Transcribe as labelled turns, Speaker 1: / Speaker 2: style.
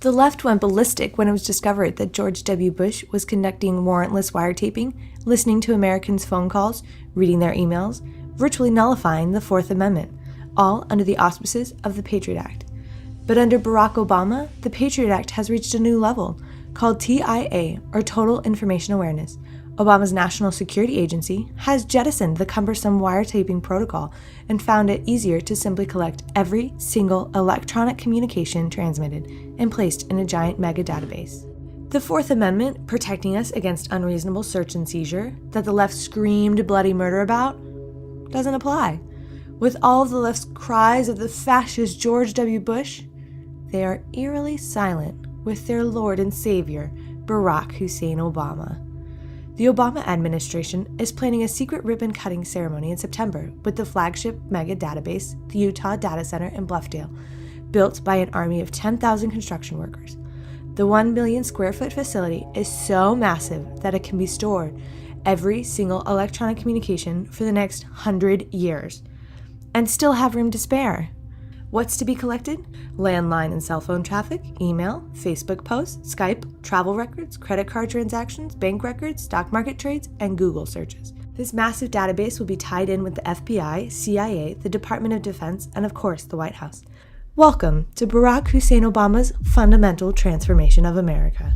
Speaker 1: The left went ballistic when it was discovered that George W. Bush was conducting warrantless wiretaping, listening to Americans' phone calls, reading their emails, virtually nullifying the Fourth Amendment, all under the auspices of the Patriot Act. But under Barack Obama, the Patriot Act has reached a new level, called TIA, or Total Information Awareness. Obama's National Security Agency has jettisoned the cumbersome wiretapping protocol and found it easier to simply collect every single electronic communication transmitted and placed in a giant mega database. The Fourth Amendment, protecting us against unreasonable search and seizure that the left screamed bloody murder about, doesn't apply. With all of the left's cries of the fascist George W. Bush, they are eerily silent with their Lord and Savior, Barack Hussein Obama. The Obama administration is planning a secret ribbon-cutting ceremony in September with the flagship mega database, the Utah Data Center in Bluffdale, built by an army of 10,000 construction workers. The 1 million square foot facility is so massive that it can be stored every single electronic communication for the next 100 years, and still have room to spare. What's to be collected? Landline and cell phone traffic, email, Facebook posts, Skype, travel records, credit card transactions, bank records, stock market trades, and Google searches. This massive database will be tied in with the FBI, CIA, the Department of Defense, and of course the White House. Welcome to Barack Hussein Obama's fundamental transformation of America.